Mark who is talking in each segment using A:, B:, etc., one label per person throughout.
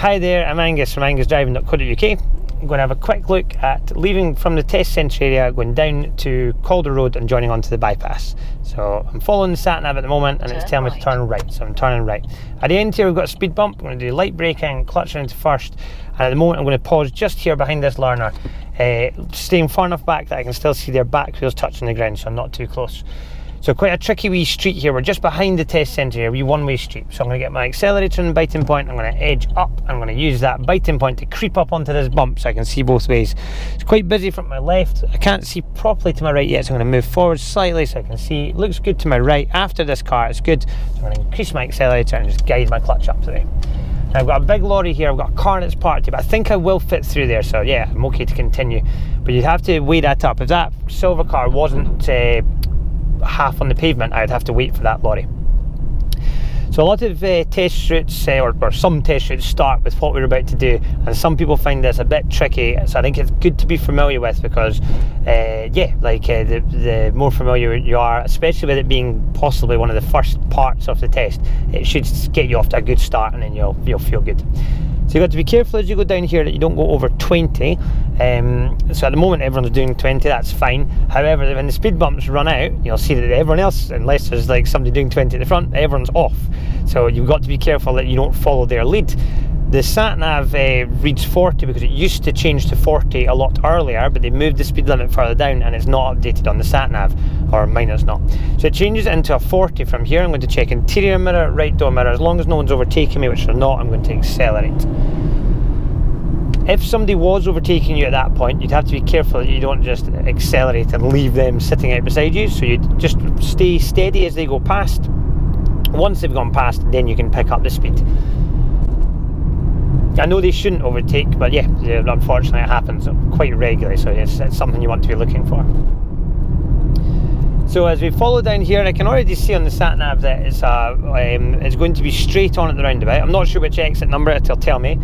A: Hi there, I'm Angus from AngusDriving.co.uk. I'm going to have a quick look at leaving from the test centre area, going down to Calder Road and joining onto the bypass. So I'm following the sat nav at the moment and it's telling me to turn right, so I'm turning right. At the end here we've got a speed bump. I'm going to do light braking, clutching into first, and at the moment I'm going to pause just here behind this learner, staying far enough back that I can still see their back wheels touching the ground, so I'm not too close. So quite a tricky wee street here. We're just behind the test centre here, a wee one-way street. So I'm going to get my accelerator and biting point. I'm going to edge up. I'm going to use that biting point to creep up onto this bump so I can see both ways. It's quite busy from my left. I can't see properly to my right yet, so I'm going to move forward slightly so I can see. It looks good to my right. After this car, it's good. So I'm going to increase my accelerator and just guide my clutch up today. Now I've got a big lorry here. I've got a car that's parked here, but I think I will fit through there. So yeah, I'm okay to continue. But you'd have to weigh that up. If that silver car wasn't half on the pavement, I'd have to wait for that lorry. So a lot of test routes, or some test routes start with what we're about to do, and some people find this a bit tricky, so I think it's good to be familiar with, because the more familiar you are, especially with it being possibly one of the first parts of the test, it should get you off to a good start and then you'll feel good. So you've got to be careful as you go down here that you don't go over 20. So at the moment everyone's doing 20, that's fine. However, when the speed bumps run out, you'll see that everyone else, unless there's like somebody doing 20 at the front, everyone's off. So you've got to be careful that you don't follow their lead. The sat nav reads 40 because it used to change to 40 a lot earlier, but they moved the speed limit further down and it's not updated on the sat nav, or mine is not. So it changes into a 40 from here. I'm going to check interior mirror, right door mirror. As long as no one's overtaking me, which they're not, I'm going to accelerate. If somebody was overtaking you at that point, you'd have to be careful that you don't just accelerate and leave them sitting out beside you. So you just stay steady as they go past. Once they've gone past, then you can pick up the speed. I know they shouldn't overtake, but yeah, unfortunately it happens quite regularly, so it's something you want to be looking for. So as we follow down here, I can already see on the sat nav that it's going to be straight on at the roundabout. I'm not sure which exit number it'll tell me,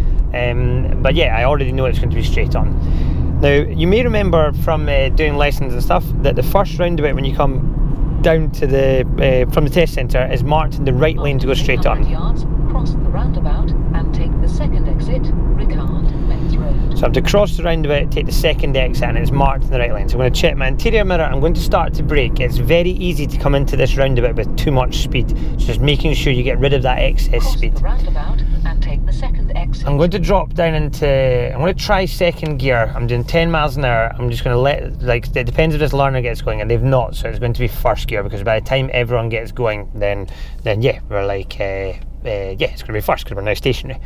A: but yeah, I already know it's going to be straight on. Now, you may remember from doing lessons and stuff that the first roundabout when you come down to from the test centre is marked in the right lane to go straight on.
B: Yards, cross the roundabout and take the second exit, Ricard, Men's Road.
A: So I have to cross the roundabout, take the second exit, and it's marked in the right lane. So I'm going to check my interior mirror. I'm going to start to brake. It's very easy to come into this roundabout with too much speed. It's just making sure you get rid of that excess speed.
B: Cross the roundabout and take the second exit.
A: I'm going to drop down I'm going to try second gear. I'm doing 10 miles an hour. I'm just going to it depends if this learner gets going, and they've not, so it's going to be first gear, because by the time everyone gets going, then yeah, we're like, it's going to be first because we're now stationary.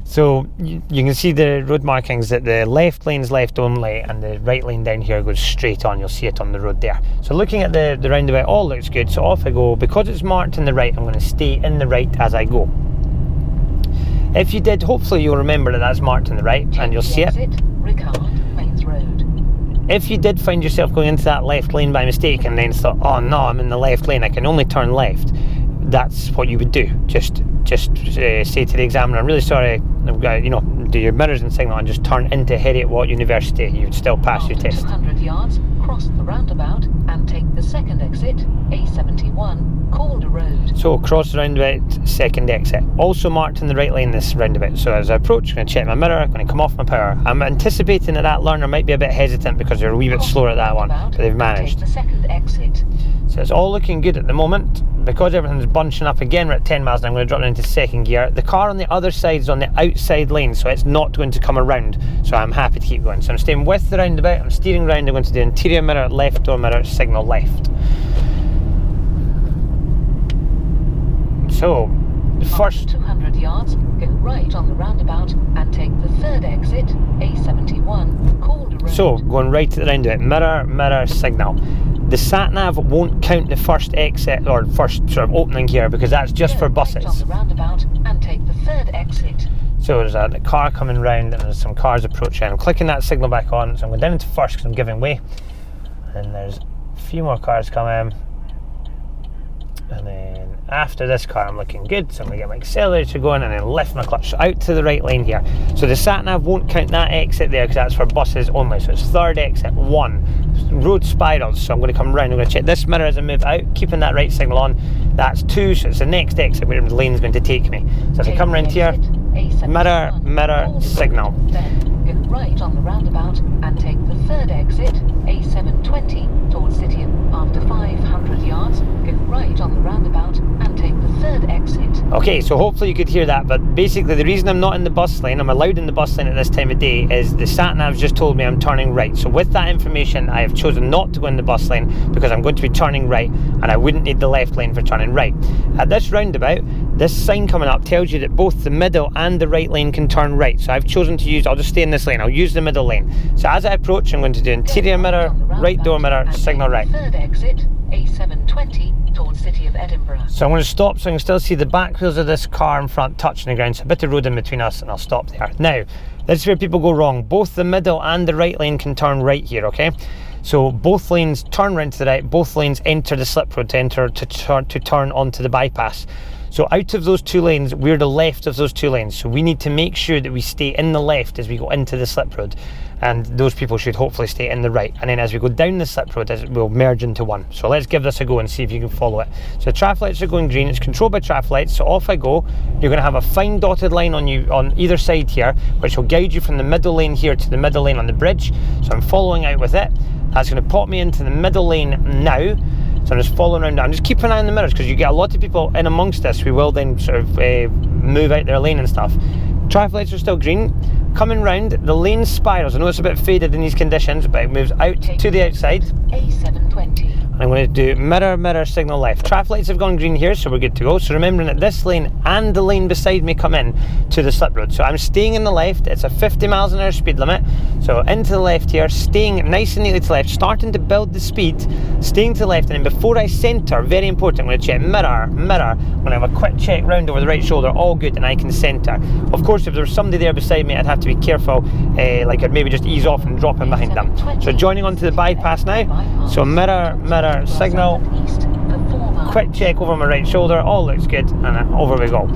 A: So you can see the road markings that the left lane's left only and the right lane down here goes straight on. You'll see it on the road there. So looking at the roundabout, all looks good. So off I go. Because it's marked in the right, I'm going to stay in the right as I go. If you did, hopefully you'll remember that that's marked in the right and you'll see it.
B: Ricard, Men's Road.
A: If you did find yourself going into that left lane by mistake and then thought, oh no, I'm in the left lane, I can only turn left, that's what you would do. Just say to the examiner, I'm really sorry, I've got, do your mirrors and signal and just turn into Heriot-Watt University. You'd still pass your test.
B: 200 yards, cross the roundabout and take the second exit, A71, Calder Road.
A: So cross the roundabout, second exit. Also marked in the right lane, this roundabout. So as I approach, I'm going to check my mirror, I'm going to come off my power. I'm anticipating that learner might be a bit hesitant because they're a wee bit slower at that one, but they've managed.
B: Take the second exit.
A: So it's all looking good at the moment. Because everything's bunching up again, we're at 10 miles and I'm going to drop it into second gear. The car on the other side is on the outside lane, so it's not going to come around, so I'm happy to keep going. So I'm staying with the roundabout, I'm steering round, I'm going to do interior mirror, left door mirror, signal left. So the first
B: 200 yards, go right on the roundabout and take the third exit, A71, Calder Road.
A: So going right to the roundabout, mirror, mirror, signal. The sat nav won't count the first exit or first sort of opening here because that's just for buses.
B: Right on the roundabout and take the third exit.
A: So there's a car coming round and there's some cars approaching. I'm clicking that signal back on, so I'm going down into first because I'm giving way. And there's a few more cars coming. And then after this car I'm looking good, so I'm going to get my accelerator going and then lift my clutch out to the right lane here. So the sat nav won't count that exit there because that's for buses only. So it's third exit, 1. Road spirals, so I'm going to come round, I'm going to check this mirror as I move out, keeping that right signal on. That's 2, so it's the next exit where the lane's going to take me. So as I come round here,
B: A71.
A: Mirror,
B: Calder
A: signal.
B: Road, then go right on the roundabout and take the third exit, A720, towards City. After 500 yards, go right on the roundabout and take the third exit.
A: Okay, so hopefully you could hear that, but basically the reason I'm not in the bus lane, I'm allowed in the bus lane at this time of day, is the sat-nav's just told me I'm turning right. So with that information, I have chosen not to go in the bus lane because I'm going to be turning right and I wouldn't need the left lane for turning right. At this roundabout, this sign coming up tells you that both the middle and the right lane can turn right. So I've chosen to use, I'll just stay in this lane, I'll use the middle lane. So as I approach, I'm going to do interior mirror, right door mirror, signal right.
B: Third exit, A720, towards City of Edinburgh.
A: So I'm going to stop so I can still see the back wheels of this car in front touching the ground. So a bit of road in between us and I'll stop there. Now, this is where people go wrong. Both the middle and the right lane can turn right here, okay? So both lanes turn round to the right, both lanes enter the slip road to turn onto the bypass. So out of those two lanes, we're the left of those two lanes. So we need to make sure that we stay in the left as we go into the slip road. And those people should hopefully stay in the right. And then as we go down the slip road, we'll merge into one. So let's give this a go and see if you can follow it. So traffic lights are going green, it's controlled by traffic lights. So off I go. You're going to have a fine dotted line on you on either side here, which will guide you from the middle lane here to the middle lane on the bridge. So I'm following out with it. That's going to pop me into the middle lane now. So I'm just following around. I'm just keeping an eye on the mirrors because you get a lot of people in amongst this who will then sort of move out their lane and stuff. Traffic lights are still green. Coming round, the lane spirals. I know it's a bit faded in these conditions, but it moves out to the outside.
B: A720.
A: And I'm going to do mirror, signal left. Traffic lights have gone green here, so we're good to go. So remembering that this lane and the lane beside me come in to the slip road. So I'm staying in the left. It's a 50 miles an hour speed limit. So into the left here, staying nice and neatly to the left, starting to build the speed, staying to the left. And then before I centre, very important, I'm going to check mirror. I'm going to have a quick check round over the right shoulder, all good, and I can centre. Of course, if there was somebody there beside me, I'd have to be careful, like I'd maybe just ease off and drop in behind them. So joining onto the bypass now. So mirror, signal, quick check over my right shoulder, all looks good, and over we go.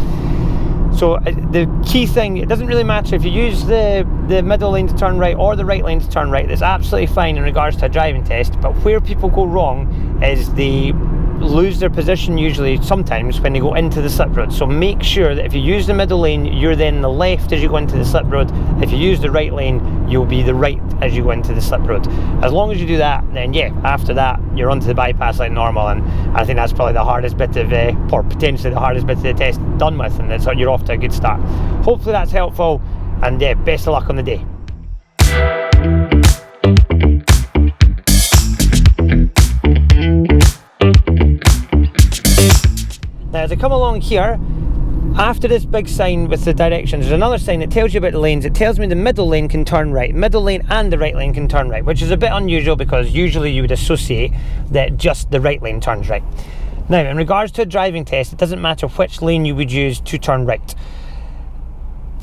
A: So the key thing, it doesn't really matter if you use the middle lane to turn right or the right lane to turn right. That's absolutely fine in regards to a driving test, but where people go wrong is they lose their position usually sometimes when they go into the slip road. So make sure that if you use the middle lane, you're then the left as you go into the slip road. If you use the right lane, you'll be the right as you go into the slip road. As long as you do that, then yeah, after that you're onto the bypass like normal, and I think that's probably the hardest bit of or potentially the hardest bit of the test done with, and that's you're off to a good start. Hopefully that's helpful, and yeah, best of luck on the day. Now as I come along here, after this big sign with the directions, there's another sign that tells you about the lanes. It tells me the middle lane can turn right, middle lane and the right lane can turn right, which is a bit unusual because usually you would associate that just the right lane turns right. Now in regards to a driving test, it doesn't matter which lane you would use to turn right.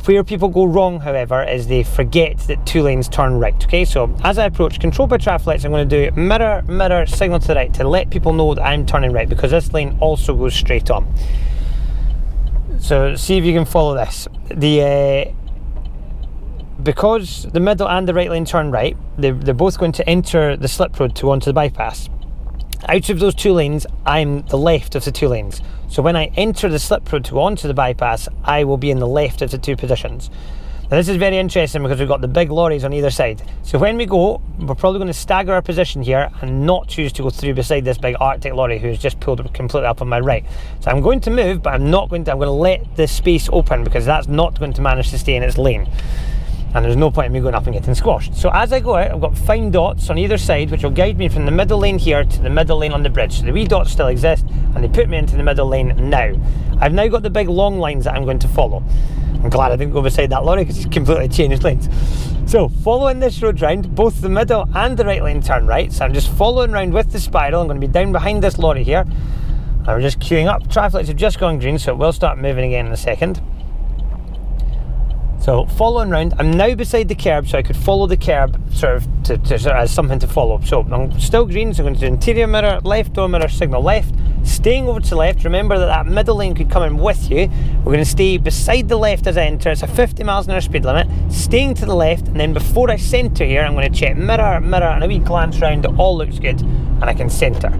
A: Where people go wrong, however, is they forget that two lanes turn right. Okay, so as I approach, controlled by traffic lights, I'm going to do mirror, signal to the right to let people know that I'm turning right, because this lane also goes straight on. So see if you can follow this. Because the middle and the right lane turn right, they're both going to enter the slip road to onto the bypass. Out of those two lanes, I'm the left of the two lanes. So when I enter the slip road to go onto the bypass, I will be in the left of the two positions. Now this is very interesting because we've got the big lorries on either side. So when we go, we're probably going to stagger our position here and not choose to go through beside this big Arctic lorry who's just pulled completely up on my right. So I'm going to move, but I'm going to let the space open because that's not going to manage to stay in its lane. And there's no point in me going up and getting squashed. So as I go out, I've got fine dots on either side which will guide me from the middle lane here to the middle lane on the bridge. So the wee dots still exist and they put me into the middle lane now. I've now got the big long lines that I'm going to follow. I'm glad I didn't go beside that lorry because it's completely changed lanes. So following this road round, both the middle and the right lane turn right. So I'm just following round with the spiral. I'm going to be down behind this lorry here. And we're just queuing up. Traffic lights have just gone green, so it will start moving again in a second. So following round, I'm now beside the curb, so I could follow the curb sort of as something to follow. So I'm still green, so I'm going to do interior mirror, left door mirror, signal left. Staying over to the left, remember that middle lane could come in with you. We're going to stay beside the left as I enter. It's a 50 miles an hour speed limit. Staying to the left, and then before I centre here, I'm going to check mirror, and a wee glance round. It all looks good, and I can centre.